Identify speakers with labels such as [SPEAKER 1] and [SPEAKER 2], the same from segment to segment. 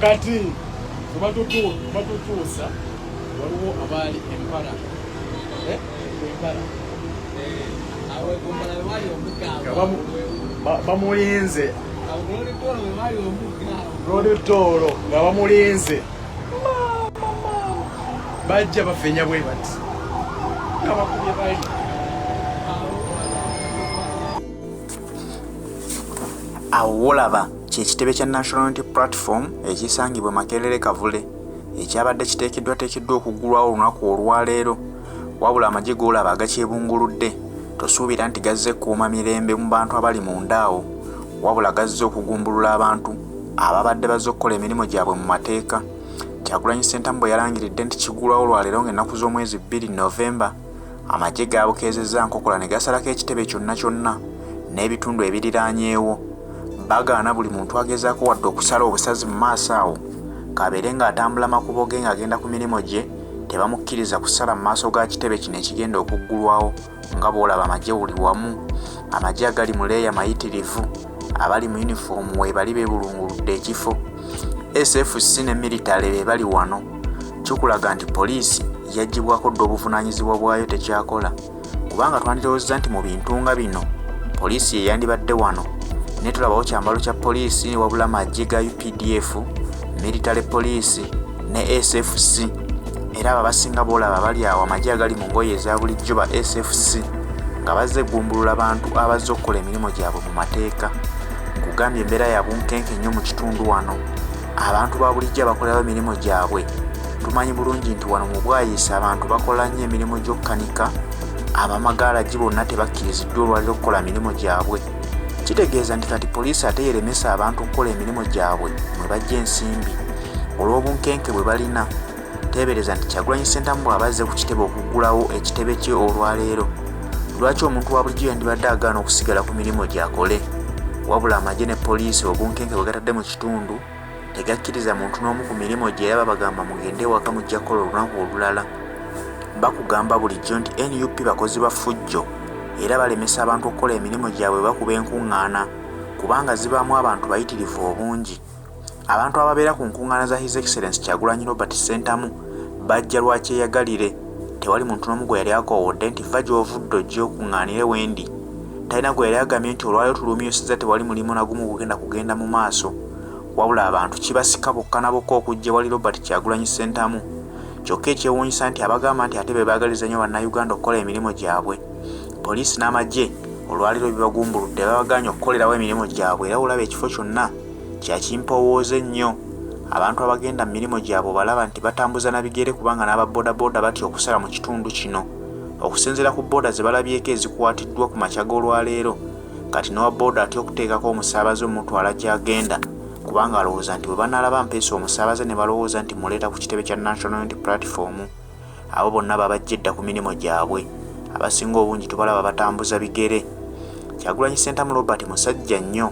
[SPEAKER 1] kati batutuusa waliwo abaali empala bamulinze lolitoolo nga bamulinze bajja bafenya bwe bati kabakubye bali
[SPEAKER 2] awo wolaba kyekitebe kya National Unity Platform ekisangibwa Makerere Kavule ekyabadde kiteekeddwa okuggulwawo olunaku olwaleero wabula amagye g'olaba agakyebunguludde tosuubira nti gazze kuuma mirembe mu bantu abali mu ndaawo wabula gazze okugumbulula abantu ababadde bazze okukola emirimu gyabwe mu mateeka. Kyagulanyi Ssentamu bwe yalangiridde nti kiggulwawo olwaleero ng'ennaku z'omwezi 2 Novemba amagye gaabukeezezza nkokola ne gasalako ekitebe kyonna n'ebitundu ebiriraanyeewo. Bagaana buli muntu agezaako wadde okusala obusazi mu maaso awo kabeere ng'atambula makubo ge ng'agenda ku mirimu gye tebamukkiriza kusala mu maaso ga kitebe kino ekigenda okuggulwawo nga bw'olaba amagye buli wamu. Amagye agali mu leeya mayitirivu abali mu yunifoomu weebali beebulunguludde ekifo. SFC ne militale be bali wano. Kikulaga nti poliisi yaggibwako dda obuvunaanyizibwa bwayo tekyakola kubanga twandirowoozezza nti mu bintu nga bino poliisi ye yandibadde wano ne tulabawo kyambalo kya poliisi wabula magye ga UPDF, militale poliisi ne SFC era abasinga boolaba bali awo amagye agali mu ngoye eza bulijjo ba SFC nga bazze gumbulula bantu abazze okukola emirimu gyabwe mu mateeka. Nkugambye embeera ya bunkenke nnyo mu kitundu wano. Abantu ba bulijjo abakolerawo emirimu gyabwe tumanyi bulungi nti wano mu Bwayiisa abantu bakola nnyo emirimu gy'okkanika, abamagaalagi bonna tebakkiriziddwa olwaliro okukola emirimu gyabwe. Kitegeeza nti kati poliisi ate yeremesa abantu okukola emirimu gyabwe mwe bajja ensimbi olw'obunkenke bwe balina. Teebereza nti Kyagulanyi Ssentamu bw'abazze ku kitebe okuggulawo ekitebe kye olwaleero lwaki omuntu wa bulijjo yandibadde agaana okusigala ku mirimu gy'akole wabula amagye ne poliisi obunkenke bwe gatadde mu kitundu tegakkiriza muntu n'omu ku mirimu gye era babagamba mugende ewaka mujja kukola olunaku olulala. Bakugamba bulijjo nti NUP bakozi ba ffujjo era balemesa abantu okukola emirimu gyabwe bakuba enkuŋŋaana kubanga zibaamu abantu bayitirivu obungi. Abantu ababeera ku nkuŋŋaana za His Excellency Kyagulanyi Robert Ssentamu bajja lwakyeyagalire. Tewali muntu n'omu gwe yali akoowodde nti vva gy'ovudde ojje okuŋŋaanire wendi. Talina gwe yali agambye nti olwaleero tulumyusizza tewali mulimu nagumu kugenda mu maaso wabula abantu kibasika bokka na bokka okujja wali Robert Kyagulanyi Ssentamu. Kyokka ekyewuunyisa nti abagamba nti ate be baagaliza nnyo bannayuganda okukola emirimu gyabwe poliisi n'amagye olwaleero bibagumbuludde babaganye okukolerawo emirimu gyabwe era olaba ekifo kyonna kyakimpowooza ennyo. Abantu abagenda mu mirimu gyabwe balaba nti batambuza na bigere kubanga n'ababooda batya okusala mu kitundu kino okusinziira ku booda ze balabyeko ezikwatiddwa ku makya g'olwaleero. Kati n'owa booda atya okuteekako omusaabaze omutwala gy'agenda kubanga alowooza nti bwe banaalaba mpeesa omusaabaze ne balowooza nti muleeta ku kitebe kya National Unity Platform abo bonna babajja edda ku mirimu gyabwe. Abasinga obungi tubalaba batambuza bigere. Kyagulanyi Ssentamu Robert musajja nnyo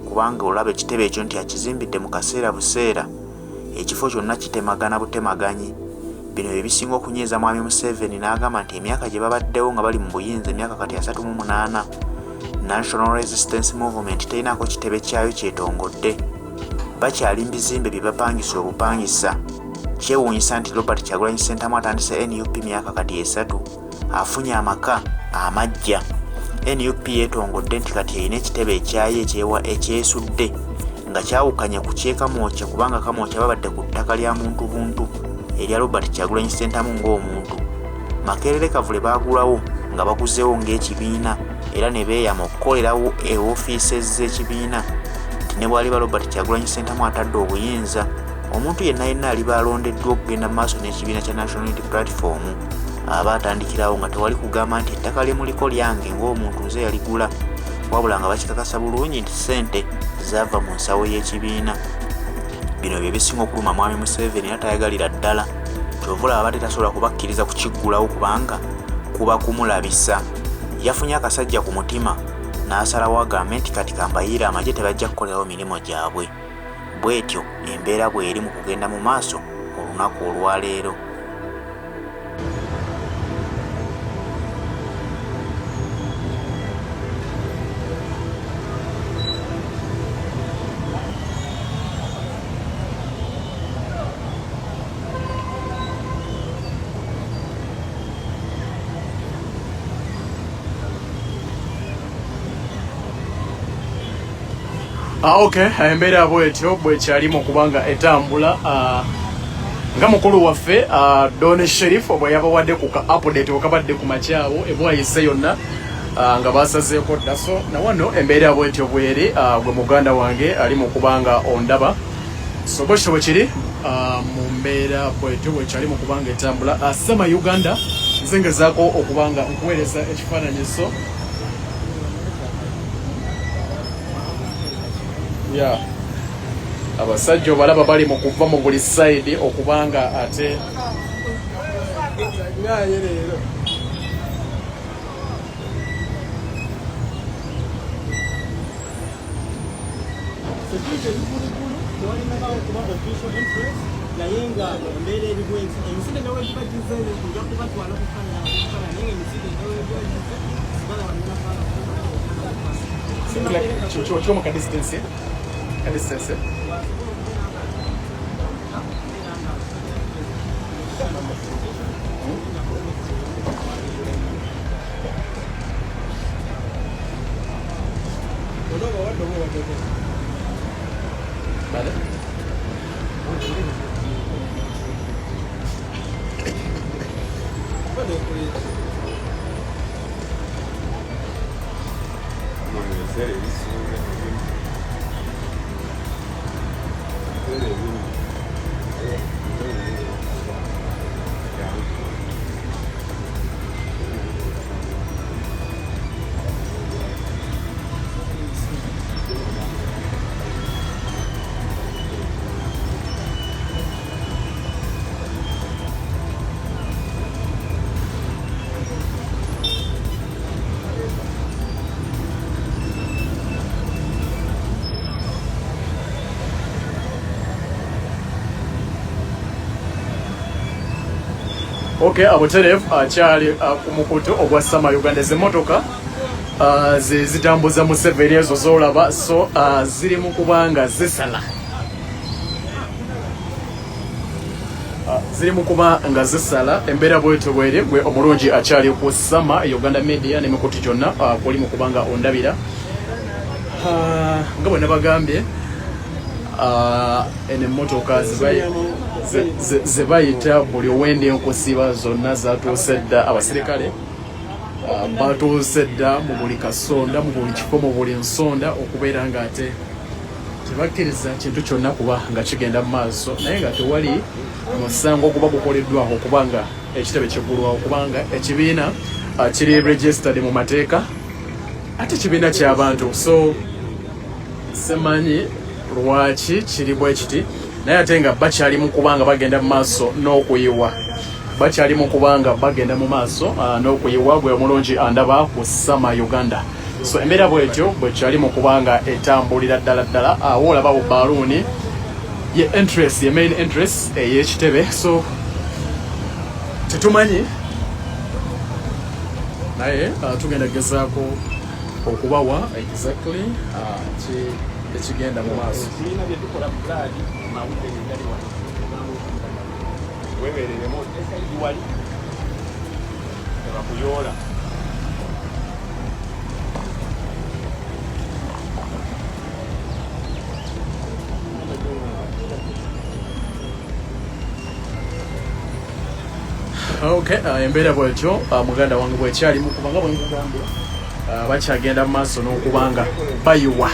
[SPEAKER 2] kubanga olaba ekitebe ekyo nti akizimbidde mu kaseera buseera ekifo kyonna kitemagana butemaganyi. Bino bye bisinga okunyiiza mwami Museveni n'agamba nti emyaka gye babaddewo nga bali mu buyinza emyaka kati 38 National Resistance Movement terinaako kitebe kyayo kyetongodde. Bakyali mu bizimbe bye bapangisa obupangisa. Kyewuunyisa nti Robert Kyagulanyi Ssentamu atandise NUP myaka kati 3 afunye amaka amajja. NUP yeetongodde nti kati erina ekitebe ekyayo ekyesudde nga kyawukanye ku kyekamwokya kubanga kamwokya babadde ku ttaka lya muntu buntu erya Robert Kyagulanyi Ssentamu ng'omuntu. Makerere Kavule baagulawo nga baguzeewo ng'ekibiina era ne beeyama okukolerawo woofiisi z'ekibiina nti ne bw'aliba Robert Kyagulanyi Ssentamu atadde obuyinza omuntu yenna aliba alondeddwa okugenda mu maaso n'ekibiina kya National Unity Platform aba atandikirawo nga tewali kugamba nti ettaka lye muliko lyange ng'omuntu nze yaligula wabula nga bakikakasa bulungi nti ssente zaava mu nsawo y'ekibiina. Bino bye bisinga okuluma mwami Museveni era tayagalira ddala kyovula abadde tasobola kubakkiriza kukiggulawo kubanga kuba kumulabisa. Yafunye akasajja ku mutima n'asalawo agambe nti kati kambayiire amagye tebajja kukolerawo mirimu gyabwe. Bw'etyo embeera bw'eri mu kugenda mu maaso olunaku olwaleero.
[SPEAKER 1] Okay, embeera bwetyo bwekyalimu kubanga etambula nga mukulu waffe Don Sheriff bwe yabawadde ku ka update okabadde ku makyawo ebwayise yonna nga basazeeko dda. So na wano embeera bwetyo bweri gwe muganda wange ali mu kubanga ondaba. So bwekyo bwe kiri mu mbeera bwetyo bwekyali mu kubanga etambula. Sama Uganda nze ngezaako okubanga nkuweereza ekifaananyi. So yeah, abasajja obalaba bali mu kuva mu buli side okubanga ate ngaye leero Choma ka distance. Ka distance. Vale. Okay, abuterevu akyali ku mukutu ogwa Sama Uganda. Ez'emmotoka zitambuza mu severi ezo z'olaba. So ziri mu kubanga zisala. Ziri mu kuba nga zisala. Embeera bwetyo bweri gwe omulungi akyali ku Sama Uganda Media n'emikutu gyonna kuli mu kubanga ondabira. Nga bwe nabagambye eno emmotoka ze bayita buli owenda enkusiba zonna zatuuse dda. Abasirikale batuuse dda mu buli kasonda, mu buli kifo, mu buli nsonda okubeera nga ate tebakkiriza kintu kyonna kuba nga kigenda mu maaso, naye nga tewali musango okuba gukoleddwaho okubanga ekitebe kiggulwawo, kubanga ekibiina kiri registered mu mateeka ate kibiina ky'abantu. So semanyi lwaki kiri bwe kiti, naye ate nga bakyali mu kubanga bagenda mu maaso n'okuyiwa. Bakyali mu kubanga bagenda mu maaso n'okuyiwa. Gwe omulungi andaba ku Sama Uganda. So embeera bwetyo bwekyali mu kubanga etambulira ddala ddala. Awo olaba bu baluuni ye interest, ye main interest ey'ekitebe. So tetumanyi naye tugenda gezaako okubawa exactly ekigenda mu maaso. Okay, embeera bwetyo muganda wange bwekyali mu kubanga bwe nkugambye bakyagenda mu maaso n'okubanga bayiwa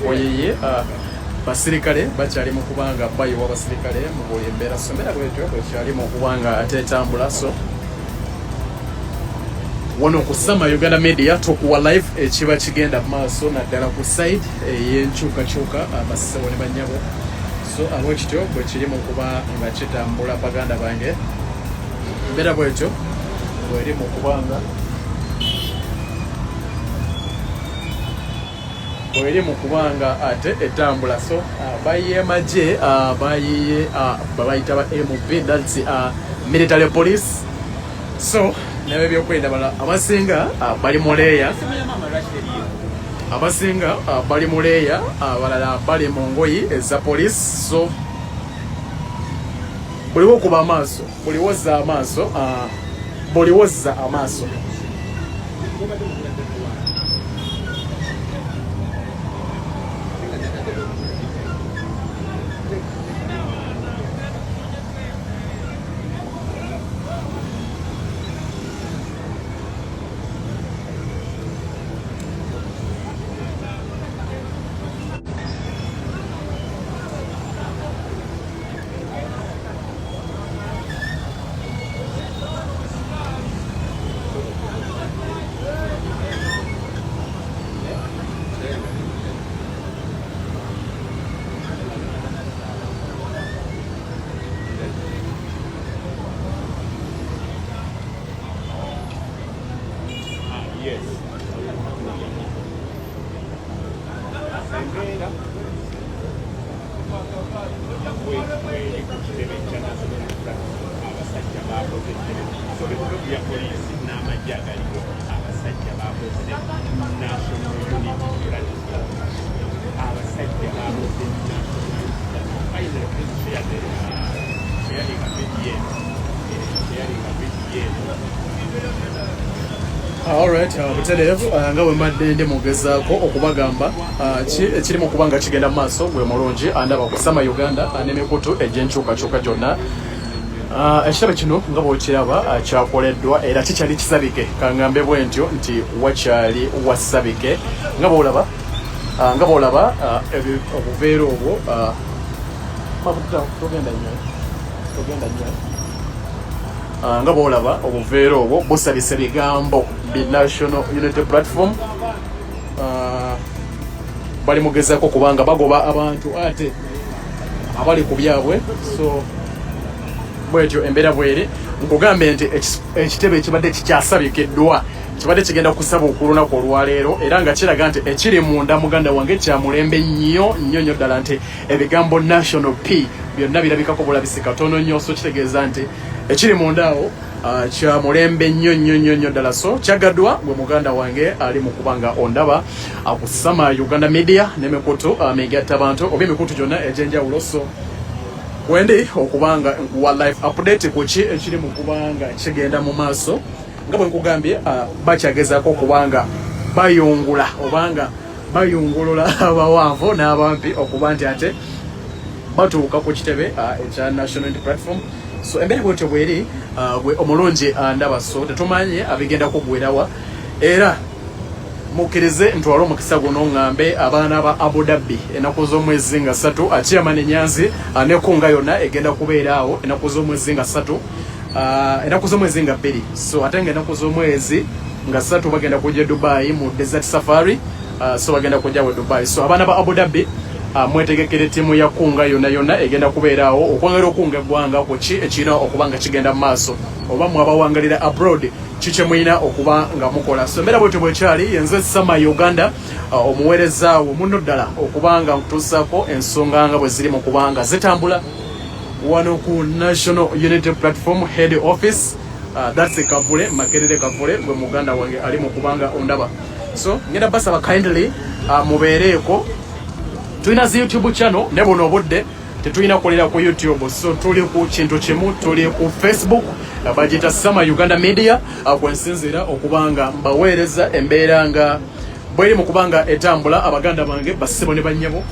[SPEAKER 1] oyeye basirikale bakyali mu kubanga bayiwa basirikale mu buli embeera. So embeera bwetyo bwekyali mu kubanga ate etambula. So wano ku Sama Uganda Media tukuwa live ekiba kigenda mu maaso naddala ku side ey'enkyukakyuka abasawo ne bannyabo. So abwekityo bwe kiri mu kuba nga kitambula baganda bange. Embeera bwetyo bweri mu kubanga bweri mu kubanga ate etambula. So bayiye magye bayiye babayita ba MB, that's military police. So nabe byokwenda bala abasinga bali mu leya, abasinga bali mu leya, abalala bali mu ngoyi eza police. So buliwo kuba amaaso, buliwoza amaaso, buliwoza amaaso.
[SPEAKER 3] abasajja baakoze so ebigo bya poliisi n'amagye agaliwo abasajja baakoze national unity platform abasajja baakoze national unity platform ayina sharing
[SPEAKER 1] Alright, butereevu nga bwe mbadde ndi mugezaako okubagamba ekiri mu kubanga kigenda mu maaso gwe mulungi andaba kusama Uganda n'emikutu egy'enkyukakyuka gyonna. Ekitabo kino nga bw'okiraba kyakoleddwa era kikyali kisabike kangambe bwe ntyo nti wakyali wasabike nga bw'olaba obuveera obwo nga bw'olaba obuveera obwo busabise bigambo bi National Unity Platform bali mugezaako kubanga bagoba abantu ate abali ku byabwe. So bwetyo embeera bweri nkugambe nti ekitebe ekibadde kikyasabikiddwa kibadde kigenda kusaba okulunaku olwaleero era nga kiraga nti ekiri munda muganda wange kya mulembe nnyo ddala nti ebigambo National P byonna birabikako bulabisi katono nnyo. So kitegeeza nti ekiri munda awo kya mulembe nnyo ddala. So kyagaddwa gwe muganda wange ali mu kubanga ondaba akusama Uganda media n'emikutu migatta abantu oba emikutu gyonna egy'enjawulo. So wendi okubanga wa live update ku ki ekiri mu kubanga kigenda mu maaso nga bwe nkugambye bakyagezaako okubanga bayungula obanga bayungulula abawanvu n'abampi okuba nti ate batuuka ku kitebe ekya National Unity Platform. So embeera bwetyo bweri gwe omulungi ndaba. So tetumanyi abigenda kuggwerawa era mukkirize ntwala omukisa guno ŋŋambe abaana ba Abu Dhabi ennaku z'omwezi nga 3 Chairman Nyanzi nekunga yonna egenda kubeera awo ennaku z'omwezi nga 3 ennaku z'omwezi nga 2. So ate nga ennaku z'omwezi nga 3 bagenda kujja Dubai mu desert safari. So bagenda kujja we Dubai. So abaana ba Abu Dhabi mwetegekere timu ya kunga yonna egenda kubeera awo okwongera okunga eggwanga ku ki ekirina okubanga kigenda mu maaso oba mwabawangalira abroad kiki mwina okuba nga mukola. So embeera bwetyo bwekyali yenze sama Uganda omuweereza wo muno ddala okubanga nkutuusaako ensonga nga bwe ziri mu kubanga zitambula wano ku National Unity Platform head office. That's Kavule Makerere Kavule gwe muganda wange ali mu kubanga ondaba. So ngenda basaba kindly mubeereeko. Tulina zi YouTube channel ne buno obudde tetulina kukolera ku YouTube. So tuli ku kintu kimu, tuli ku Facebook bagita Sama Uganda Media kwensinzira okubanga mbaweereza embeera nga bweri mu kubanga etambula abaganda bange basebo ne bannyabo.